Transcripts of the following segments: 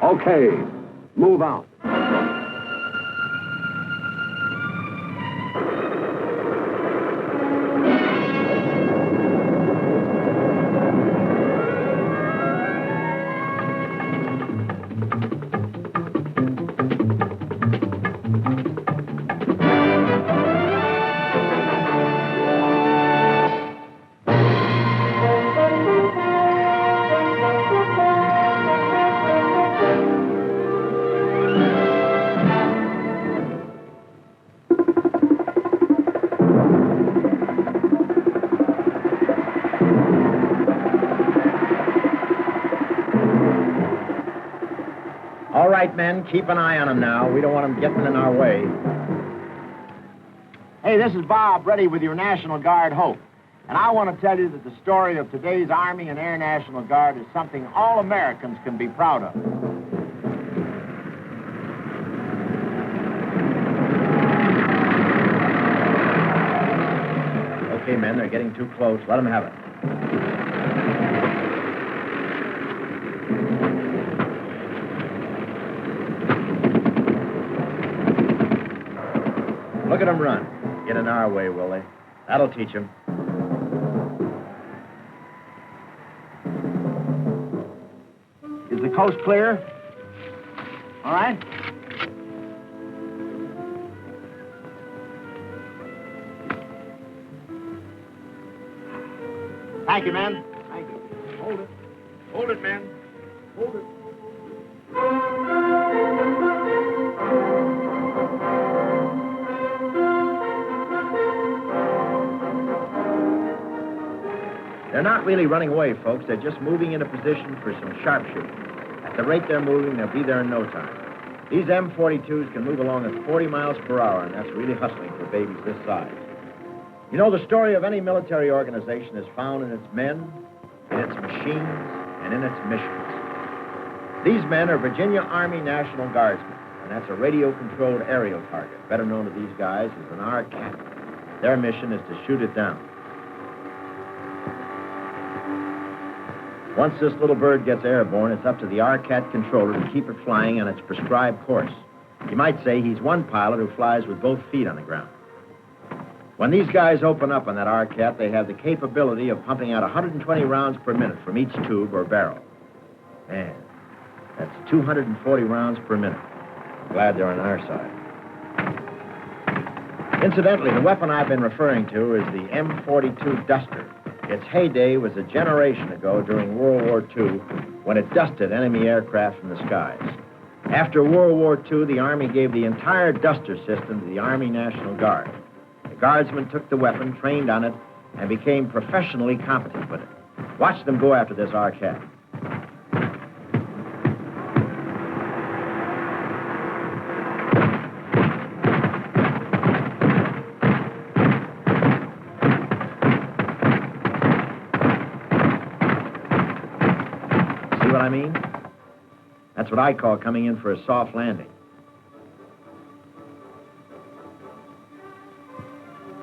Okay, move out. All right, men, keep an eye on them now. We don't want them getting in our way. Hey, this is Bob, ready with your National Guard hope. And I want to tell you that the story of today's Army and Air National Guard is something all Americans can be proud of. Okay, men, they're getting too close. Let them have it. Look at them run. Get in our way, will they? That'll teach them. Is the coast clear? All right. Thank you, men. Thank you. Hold it. Hold it, men. Hold it. They're not really running away, folks. They're just moving into position for some sharpshooting. At the rate they're moving, they'll be there in no time. These M42s can move along at 40 miles per hour, and that's really hustling for babies this size. You know, the story of any military organization is found in its men, in its machines, and in its missions. These men are Virginia Army National Guardsmen, and that's a radio-controlled aerial target, better known to these guys as an RCAT. Their mission is to shoot it down. Once this little bird gets airborne, it's up to the RCAT controller to keep it flying on its prescribed course. You might say he's one pilot who flies with both feet on the ground. When these guys open up on that RCAT, they have the capability of pumping out 120 rounds per minute from each tube or barrel. Man, that's 240 rounds per minute. Glad they're on our side. Incidentally, the weapon I've been referring to is the M42 Duster. Its heyday was a generation ago during World War II when it dusted enemy aircraft from the skies. After World War II, the Army gave the entire Duster system to the Army National Guard. The Guardsmen took the weapon, trained on it, and became professionally competent with it. Watch them go after this RCAT. See what I mean? That's what I call coming in for a soft landing.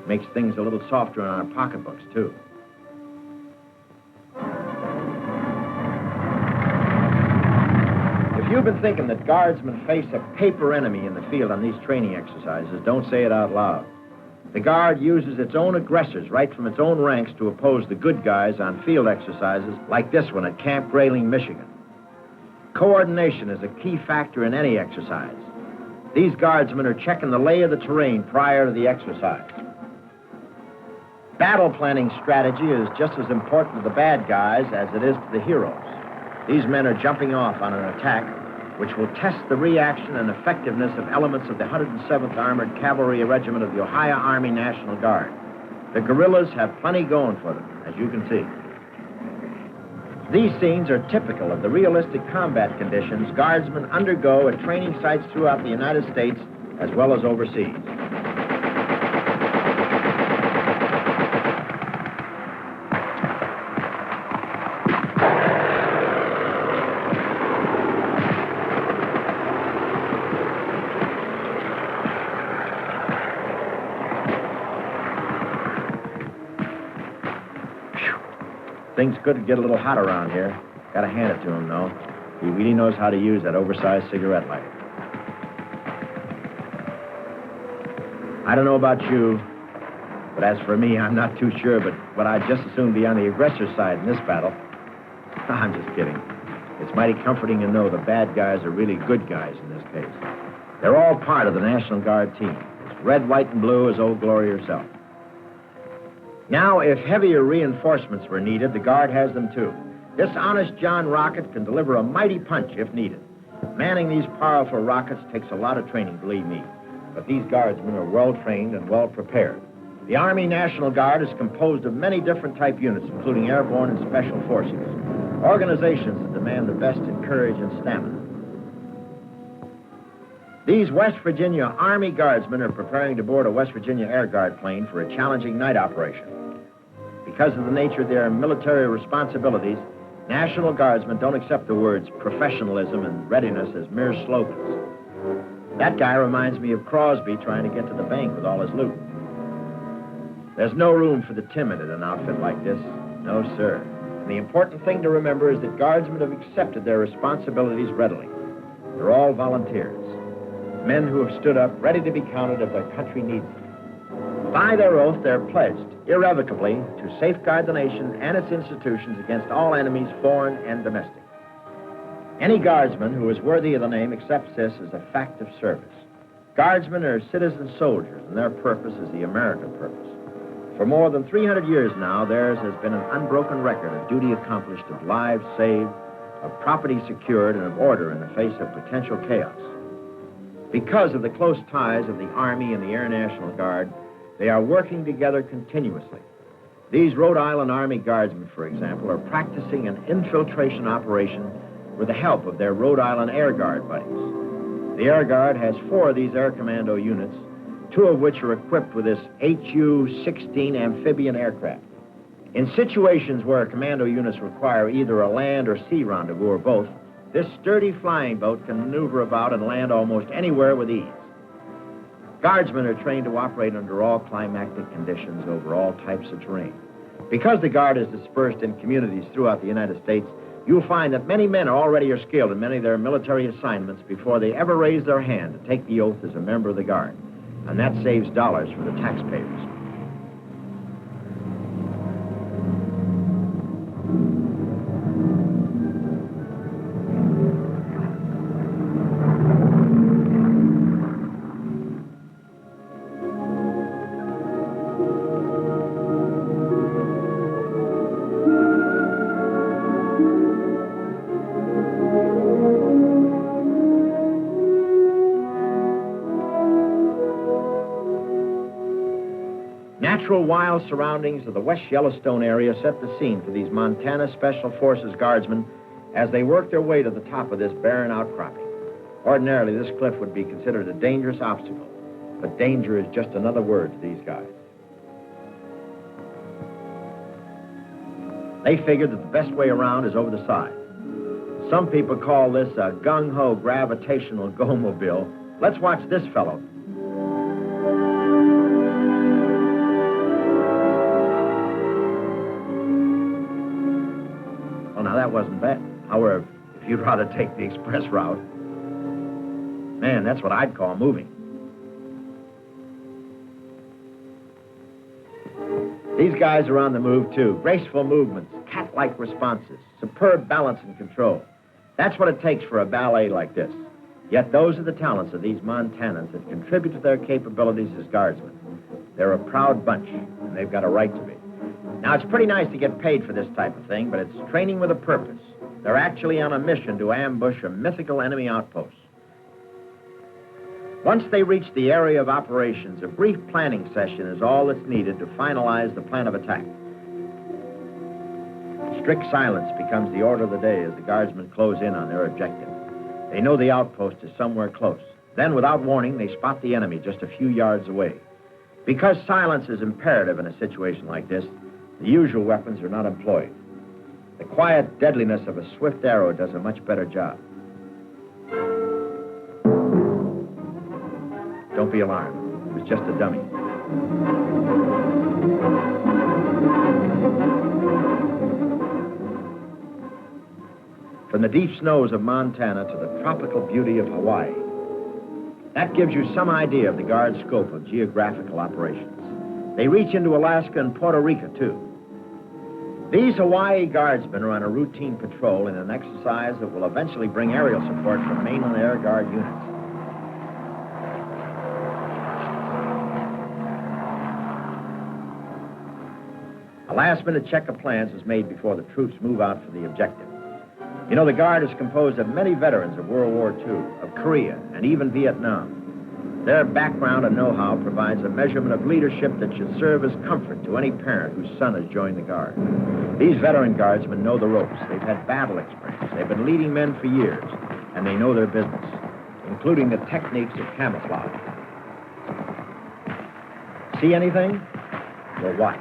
Makes things a little softer in our pocketbooks, too. If you've been thinking that Guardsmen face a paper enemy in the field on these training exercises, don't say it out loud. The Guard uses its own aggressors right from its own ranks to oppose the good guys on field exercises like this one at Camp Grayling, Michigan. Coordination is a key factor in any exercise. These Guardsmen are checking the lay of the terrain prior to the exercise. Battle planning strategy is just as important to the bad guys as it is to the heroes. These men are jumping off on an attack which will test the reaction and effectiveness of elements of the 107th Armored Cavalry Regiment of the Ohio Army National Guard. The guerrillas have plenty going for them, as you can see. These scenes are typical of the realistic combat conditions Guardsmen undergo at training sites throughout the United States as well as overseas. Things could get a little hot around here. Gotta hand it to them, though. He really knows how to use that oversized cigarette lighter. I don't know about you, but as for me, I'm not too sure, but I'd just as soon be on the aggressor's side in this battle. I'm just kidding. It's mighty comforting to know the bad guys are really good guys in this case. They're all part of the National Guard team. It's red, white, and blue as Old Glory herself. Now, if heavier reinforcements were needed, the Guard has them too. This honest John rocket can deliver a mighty punch if needed. Manning these powerful rockets takes a lot of training, believe me. But these Guardsmen are well-trained and well-prepared. The Army National Guard is composed of many different type units, including airborne and special forces. Organizations that demand the best in courage and stamina. These West Virginia Army Guardsmen are preparing to board a West Virginia Air Guard plane for a challenging night operation. Because of the nature of their military responsibilities, National Guardsmen don't accept the words professionalism and readiness as mere slogans. That guy reminds me of Crosby trying to get to the bank with all his loot. There's no room for the timid in an outfit like this. No, sir. And the important thing to remember is that Guardsmen have accepted their responsibilities readily. They're all volunteers. Men who have stood up, ready to be counted if their country needs them. By their oath, they're pledged, irrevocably, to safeguard the nation and its institutions against all enemies, foreign and domestic. Any Guardsman who is worthy of the name accepts this as a fact of service. Guardsmen are citizen soldiers, and their purpose is the American purpose. For more than 300 years now, theirs has been an unbroken record of duty accomplished, of lives saved, of property secured, and of order in the face of potential chaos. Because of the close ties of the Army and the Air National Guard, they are working together continuously. These Rhode Island Army Guardsmen, for example, are practicing an infiltration operation with the help of their Rhode Island Air Guard buddies. The Air Guard has 4 of these Air Commando units, 2 of which are equipped with this HU-16 amphibian aircraft. In situations where commando units require either a land or sea rendezvous or both, this sturdy flying boat can maneuver about and land almost anywhere with ease. Guardsmen are trained to operate under all climatic conditions over all types of terrain. Because the Guard is dispersed in communities throughout the United States, you'll find that many men already are skilled in many of their military assignments before they ever raise their hand to take the oath as a member of the Guard. And that saves dollars for the taxpayers. Natural wild surroundings of the West Yellowstone area set the scene for these Montana Special Forces Guardsmen as they work their way to the top of this barren outcropping. Ordinarily, this cliff would be considered a dangerous obstacle, but danger is just another word to these guys. They figured that the best way around is over the side. Some people call this a gung-ho gravitational go-mobile. Let's watch this fellow. Now, that wasn't bad. However, if you'd rather take the express route, man, that's what I'd call moving. These guys are on the move, too. Graceful movements, cat-like responses, superb balance and control. That's what it takes for a ballet like this. Yet those are the talents of these Montanans that contribute to their capabilities as Guardsmen. They're a proud bunch, and they've got a right to be. Now, it's pretty nice to get paid for this type of thing, but it's training with a purpose. They're actually on a mission to ambush a mythical enemy outpost. Once they reach the area of operations, a brief planning session is all that's needed to finalize the plan of attack. Strict silence becomes the order of the day as the Guardsmen close in on their objective. They know the outpost is somewhere close. Then, without warning, they spot the enemy just a few yards away. Because silence is imperative in a situation like this, the usual weapons are not employed. The quiet deadliness of a swift arrow does a much better job. Don't be alarmed. It was just a dummy. from the deep snows of Montana to the tropical beauty of Hawaii. That gives you some idea of the Guard's scope of geographical operations. They reach into Alaska and Puerto Rico, too. These Hawaii Guardsmen are on a routine patrol in an exercise that will eventually bring aerial support from mainland Air Guard units. A last-minute check of plans is made before the troops move out for the objective. You know, the Guard is composed of many veterans of World War II, of Korea, and even Vietnam. Their background and know-how provides a measurement of leadership that should serve as comfort to any parent whose son has joined the Guard. These veteran Guardsmen know the ropes. They've had battle experience. They've been leading men for years, and they know their business, including the techniques of camouflage. See anything? Well, watch.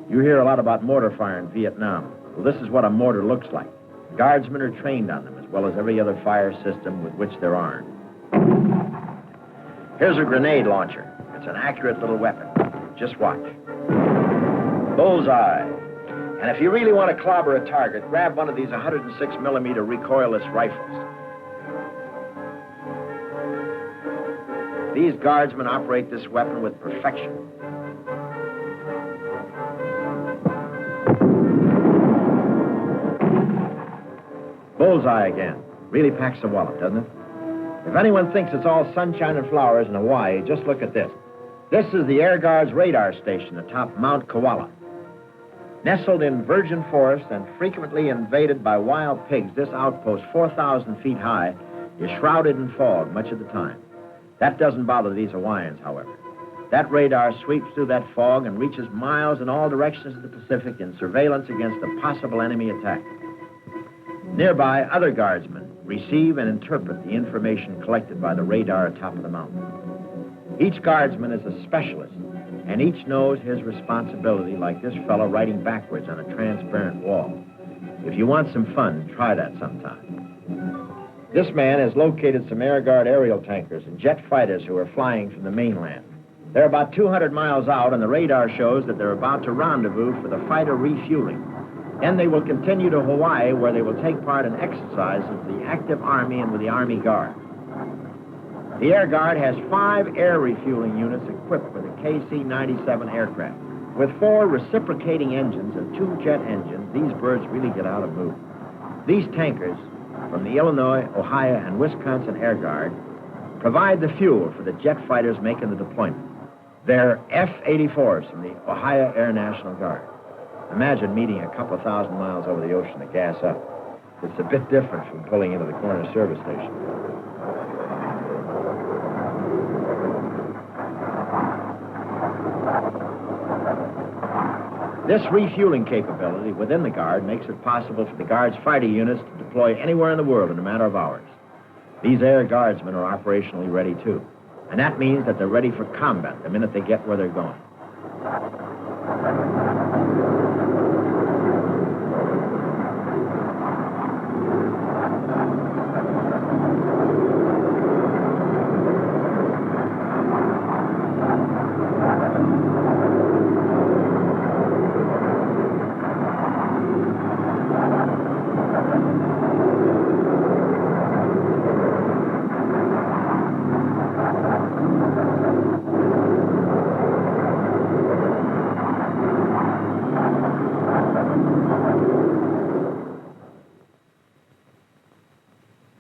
You hear a lot about mortar fire in Vietnam. Well, this is what a mortar looks like. Guardsmen are trained on them, as well as every other fire system with which they're armed. Here's a grenade launcher. It's an accurate little weapon. Just watch. Bullseye. And if you really want to clobber a target, grab one of these 106mm recoilless rifles. These Guardsmen operate this weapon with perfection. Bullseye again. Really packs the wallop, doesn't it? If anyone thinks it's all sunshine and flowers in Hawaii, just look at this. This is the Air Guard's radar station atop Mount Koala. Nestled in virgin forest and frequently invaded by wild pigs, this outpost, 4,000 feet high, is shrouded in fog much of the time. That doesn't bother these Hawaiians, however. That radar sweeps through that fog and reaches miles in all directions of the Pacific in surveillance against a possible enemy attack. Nearby, other Guardsmen receive and interpret the information collected by the radar atop of the mountain. Each Guardsman is a specialist, and each knows his responsibility, like this fellow writing backwards on a transparent wall. If you want some fun, try that sometime. This man has located some Air Guard aerial tankers and jet fighters who are flying from the mainland. They're about 200 miles out, and the radar shows that they're about to rendezvous for the fighter refueling. Then they will continue to Hawaii, where they will take part in exercises with the active Army and with the Army Guard. The Air Guard has 5 air refueling units equipped with a KC-97 aircraft. With 4 reciprocating engines and 2 jet engines, these birds really get out of mood. These tankers, from the Illinois, Ohio, and Wisconsin Air Guard, provide the fuel for the jet fighters making the deployment. They're F-84s from the Ohio Air National Guard. Imagine meeting a couple thousand miles over the ocean to gas up. It's a bit different from pulling into the corner service station. This refueling capability within the Guard makes it possible for the Guard's fighter units to deploy anywhere in the world in a matter of hours. These Air Guardsmen are operationally ready, too. And that means that they're ready for combat the minute they get where they're going.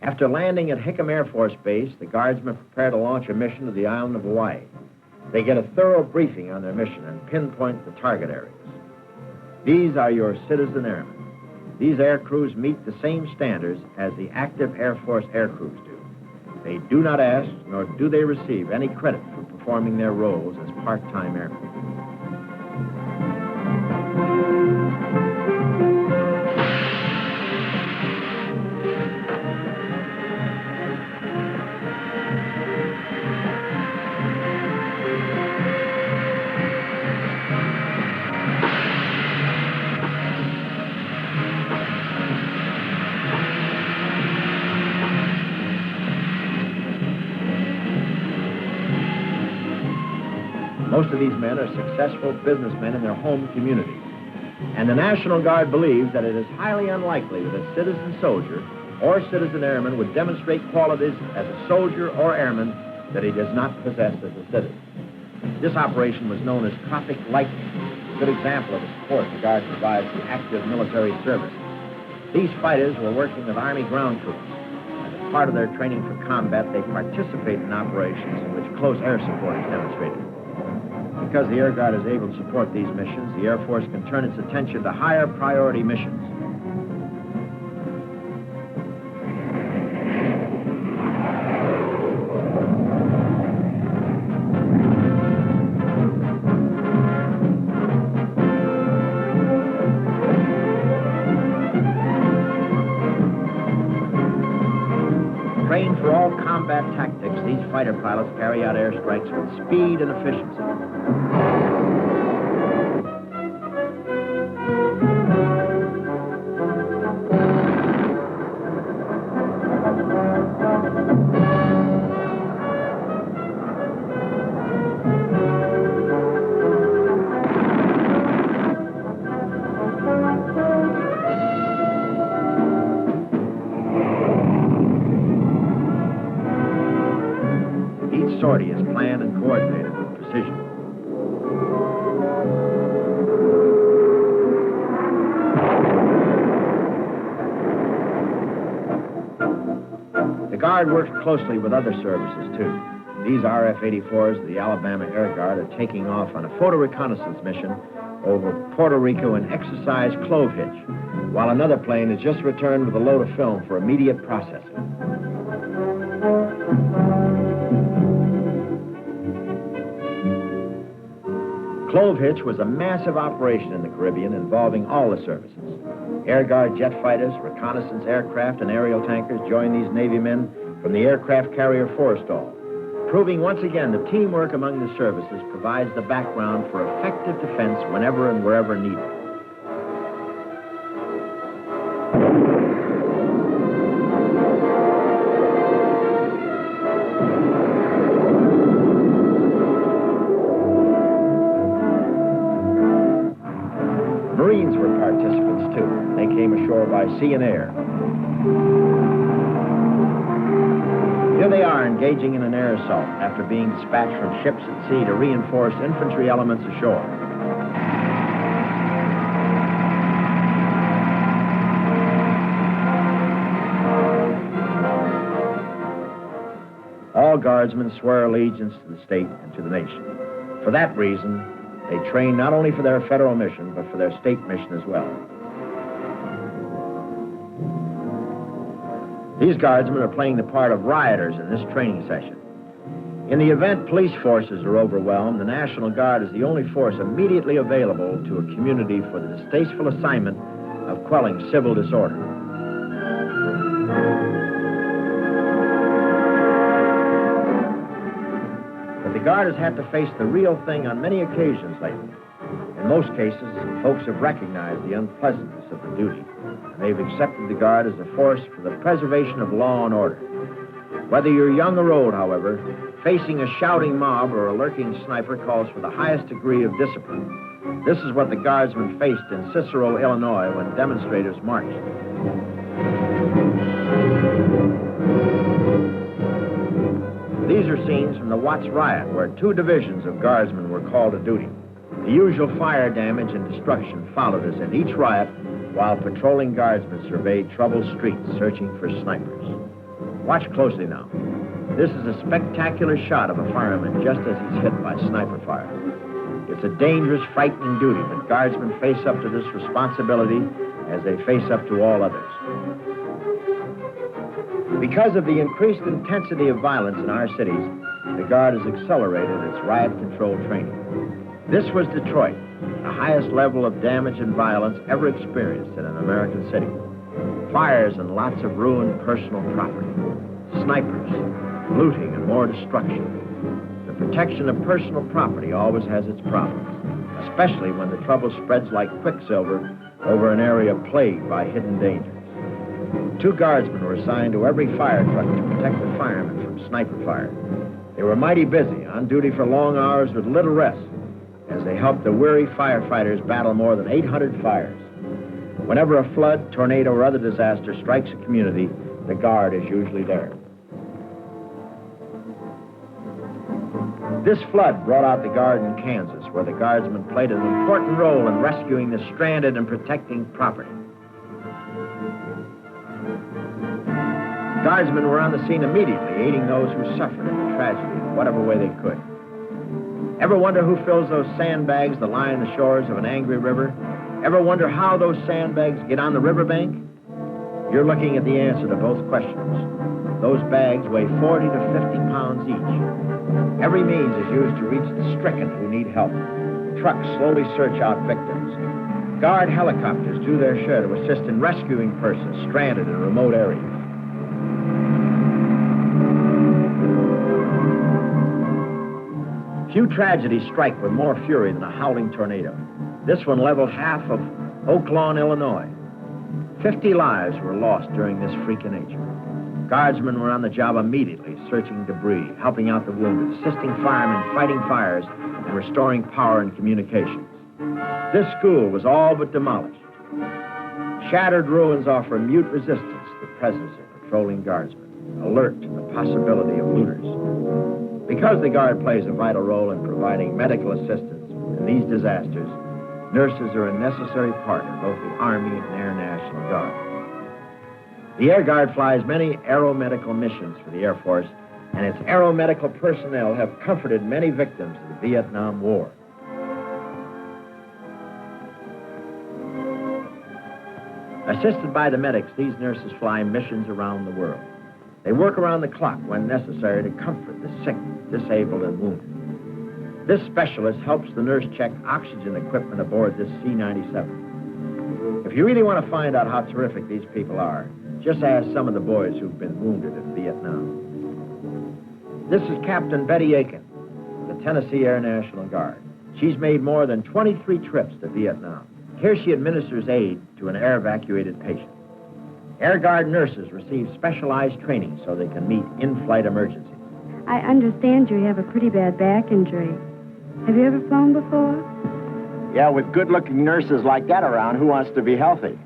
After landing at Hickam Air Force Base, the Guardsmen prepare to launch a mission to the island of Hawaii. They get a thorough briefing on their mission and pinpoint the target areas. These are your citizen airmen. These air crews meet the same standards as the active Air Force air crews do. They do not ask, nor do they receive any credit for performing their roles as part-time airmen. Most of these men are successful businessmen in their home community. And the National Guard believes that it is highly unlikely that a citizen soldier or citizen airman would demonstrate qualities as a soldier or airman that he does not possess as a citizen. This operation was known as Tropic Lightning, a good example of the support the Guard provides to active military service. These fighters were working with Army ground troops. As part of their training for combat, they participate in operations in which close air support is demonstrated. Because the Air Guard is able to support these missions, the Air Force can turn its attention to higher priority missions. Trained for all combat tactics, these fighter pilots carry out airstrikes with speed and efficiency. Sortie is planned and coordinated with precision. The Guard works closely with other services, too. These RF-84s of the Alabama Air Guard are taking off on a photo reconnaissance mission over Puerto Rico in exercise clove hitch, while another plane has just returned with a load of film for immediate processing. Clove hitch was a massive operation in the Caribbean involving all the services. Air Guard jet fighters, reconnaissance aircraft, and aerial tankers joined these Navy men from the aircraft carrier Forrestal, proving once again that teamwork among the services provides the background for effective defense whenever and wherever needed. Marines were participants, too. They came ashore by sea and air. Here they are engaging in an air assault after being dispatched from ships at sea to reinforce infantry elements ashore. All Guardsmen swear allegiance to the state and to the nation. For that reason, they train not only for their federal mission, but for their state mission as well. These Guardsmen are playing the part of rioters in this training session. In the event police forces are overwhelmed, the National Guard is the only force immediately available to a community for the distasteful assignment of quelling civil disorder. But the Guard has had to face the real thing on many occasions lately. In most cases, folks have recognized the unpleasantness of the duty, and they've accepted the Guard as a force for the preservation of law and order. Whether you're young or old, however, facing a shouting mob or a lurking sniper calls for the highest degree of discipline. This is what the Guardsmen faced in Cicero, Illinois, when demonstrators marched. These are scenes from the Watts riot, where 2 divisions of Guardsmen were called to duty. The usual fire damage and destruction followed us in each riot, while patrolling Guardsmen surveyed troubled streets searching for snipers. Watch closely now. This is a spectacular shot of a fireman just as he's hit by sniper fire. It's a dangerous, frightening duty, but Guardsmen face up to this responsibility as they face up to all others. Because of the increased intensity of violence in our cities, the Guard has accelerated its riot control training. This was Detroit, the highest level of damage and violence ever experienced in an American city. Fires and lots of ruined personal property, snipers, looting, and more destruction. The protection of personal property always has its problems, especially when the trouble spreads like quicksilver over an area plagued by hidden dangers. 2 Guardsmen were assigned to every fire truck to protect the firemen from sniper fire. They were mighty busy, on duty for long hours with little rest. as they help the weary firefighters battle more than 800 fires. Whenever a flood, tornado, or other disaster strikes a community, the Guard is usually there. This flood brought out the Guard in Kansas, where the Guardsmen played an important role in rescuing the stranded and protecting property. Guardsmen were on the scene immediately, aiding those who suffered in the tragedy in whatever way they could. Ever wonder who fills those sandbags that line the shores of an angry river? Ever wonder how those sandbags get on the riverbank? You're looking at the answer to both questions. Those bags weigh 40 to 50 pounds each. Every means is used to reach the stricken who need help. Trucks slowly search out victims. Guard helicopters do their share to assist in rescuing persons stranded in remote areas. Few tragedies strike with more fury than a howling tornado. This one leveled half of Oak Lawn, Illinois. 50 lives were lost during this freak of nature. Guardsmen were on the job immediately, searching debris, helping out the wounded, assisting firemen fighting fires, and restoring power and communications. This school was all but demolished. Shattered ruins offer mute resistance to the presence of patrolling guardsmen, alert to the possibility of looters. Because the Guard plays a vital role in providing medical assistance in these disasters, nurses are a necessary part of both the Army and Air National Guard. The Air Guard flies many aeromedical missions for the Air Force, and its aeromedical personnel have comforted many victims of the Vietnam War. Assisted by the medics, these nurses fly missions around the world. They work around the clock when necessary to comfort the sick, disabled, and wounded. This specialist helps the nurse check oxygen equipment aboard this C-97. If you really want to find out how terrific these people are, just ask some of the boys who've been wounded in Vietnam. This is Captain Betty Aiken, the Tennessee Air National Guard. She's made more than 23 trips to Vietnam. Here she administers aid to an air-evacuated patient. Air Guard nurses receive specialized training so they can meet in-flight emergencies. I understand you have a pretty bad back injury. Have you ever flown before? Yeah, with good-looking nurses like that around, who wants to be healthy?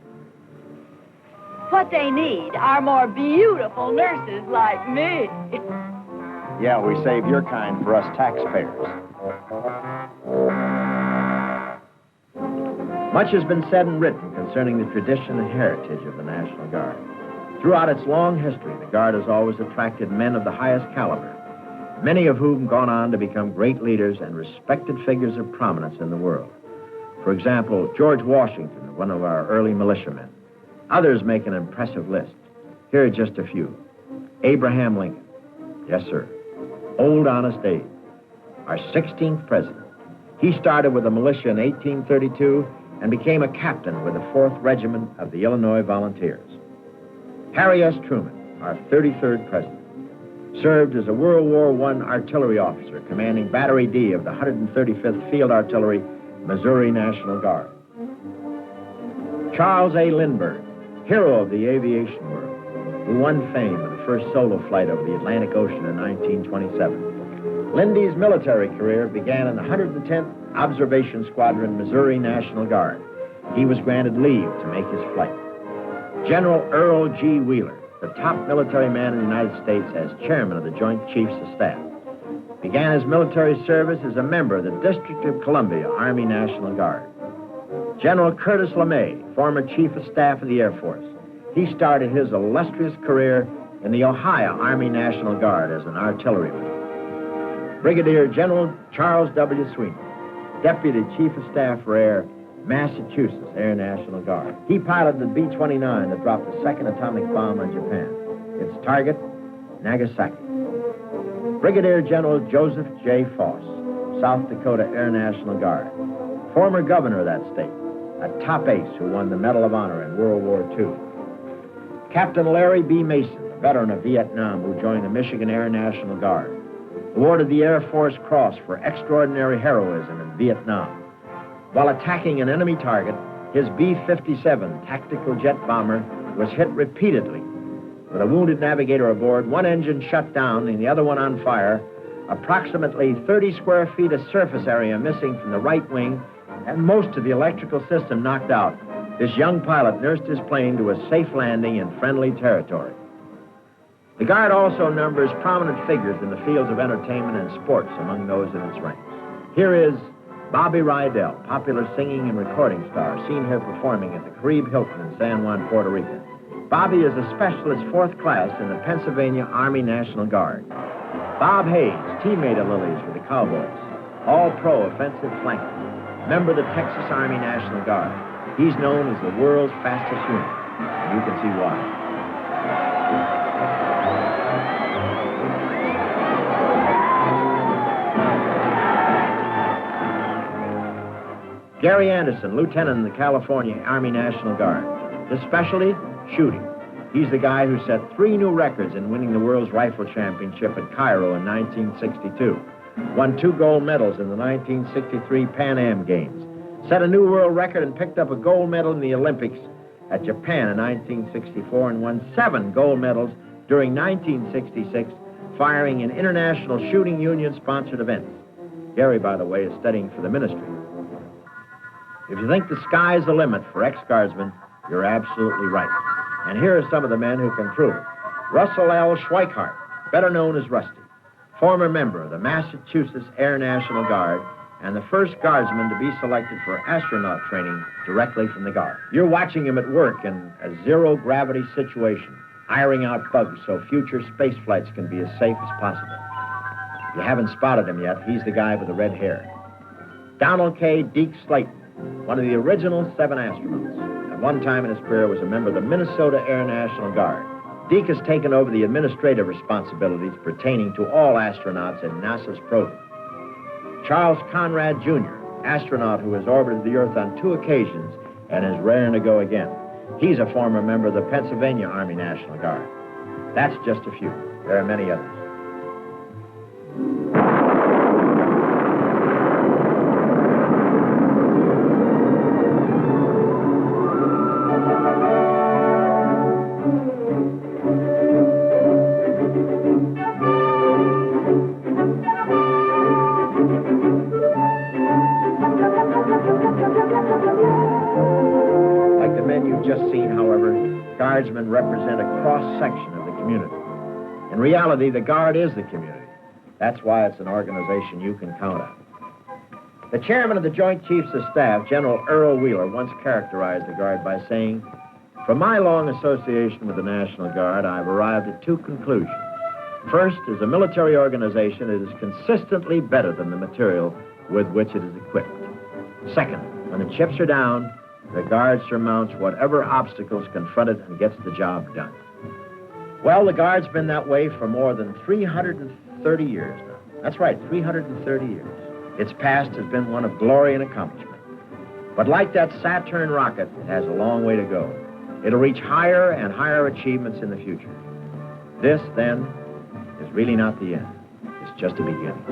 What they need are more beautiful nurses like me. Yeah, we save your kind for us taxpayers. Much has been said and written concerning the tradition and heritage of the National Guard. Throughout its long history, the Guard has always attracted men of the highest caliber, many of whom gone on to become great leaders and respected figures of prominence in the world. For example, George Washington, one of our early militiamen. Others make an impressive list. Here are just a few. Abraham Lincoln. Yes, sir. Old Honest Abe. Our 16th president. He started with the militia in 1832 and became a captain with the 4th Regiment of the Illinois Volunteers. Harry S. Truman, our 33rd president, served as a World War I artillery officer commanding Battery D of the 135th Field Artillery, Missouri National Guard. Charles A. Lindbergh, hero of the aviation world, who won fame in the first solo flight over the Atlantic Ocean in 1927. Lindy's military career began in the 110th Observation Squadron, Missouri National Guard. He was granted leave to make his flight. General Earl G. Wheeler, the top military man in the United States as chairman of the Joint Chiefs of Staff, began his military service as a member of the District of Columbia Army National Guard. General Curtis LeMay, former Chief of Staff of the Air Force, he started his illustrious career in the Ohio Army National Guard as an artilleryman. Brigadier General Charles W. Sweeney, Deputy Chief of Staff for Air, Massachusetts Air National Guard. He piloted the B-29 that dropped the second atomic bomb on Japan. Its target, Nagasaki. Brigadier General Joseph J. Foss, South Dakota Air National Guard, former governor of that state, a top ace who won the Medal of Honor in World War II. Captain Larry B. Mason, a veteran of Vietnam who joined the Michigan Air National Guard, awarded the Air Force Cross for extraordinary heroism in Vietnam. While attacking an enemy target, his B-57 tactical jet bomber was hit repeatedly. With a wounded navigator aboard, one engine shut down and the other one on fire, Approximately 30 square feet of surface area missing from the right wing and most of the electrical system knocked out. This young pilot nursed his plane to a safe landing in friendly territory. The Guard also numbers prominent figures in the fields of entertainment and sports among those in its ranks. Here is Bobby Rydell, popular singing and recording star, seen here performing at the Caribe Hilton in San Juan, Puerto Rico. Bobby is a specialist 4th class in the Pennsylvania Army National Guard. Bob Hayes, teammate of Lily's with the Cowboys, all-pro offensive flanker, member of the Texas Army National Guard. He's known as the world's fastest unit, and you can see why. Gary Anderson, lieutenant in the California Army National Guard. His specialty, shooting. He's the guy who set 3 new records in winning the World's Rifle Championship at Cairo in 1962. Won 2 gold medals in the 1963 Pan Am Games. Set a new world record and picked up a gold medal in the Olympics at Japan in 1964 and won 7 gold medals during 1966, firing in International Shooting Union-sponsored events. Gary, by the way, is studying for the ministry. If you think the sky's the limit for ex-guardsmen, you're absolutely right. And here are some of the men who can prove it. Russell L. Schweikart, better known as Rusty, former member of the Massachusetts Air National Guard and the first guardsman to be selected for astronaut training directly from the Guard. You're watching him at work in a zero-gravity situation, ironing out bugs so future space flights can be as safe as possible. If you haven't spotted him yet, he's the guy with the red hair. Donald K. Deke Slayton, one of the original 7 astronauts. At one time in his career was a member of the Minnesota Air National Guard. Deke has taken over the administrative responsibilities pertaining to all astronauts in NASA's program. Charles Conrad, Jr., astronaut who has orbited the Earth on 2 occasions and is raring to go again. He's a former member of the Pennsylvania Army National Guard. That's just a few. There are many others. Guardsmen represent a cross-section of the community. In reality, the Guard is the community. That's why it's an organization you can count on. The chairman of the Joint Chiefs of Staff, General Earl Wheeler, once characterized the Guard by saying, "From my long association with the National Guard, I've arrived at 2 conclusions. First, as a military organization, it is consistently better than the material with which it is equipped. Second, when the chips are down, the Guard surmounts whatever obstacles confront it and gets the job done." Well, the Guard's been that way for more than 330 years now. That's right, 330 years. Its past has been one of glory and accomplishment. But like that Saturn rocket, it has a long way to go. It'll reach higher and higher achievements in the future. This, then, is really not the end. It's just a beginning.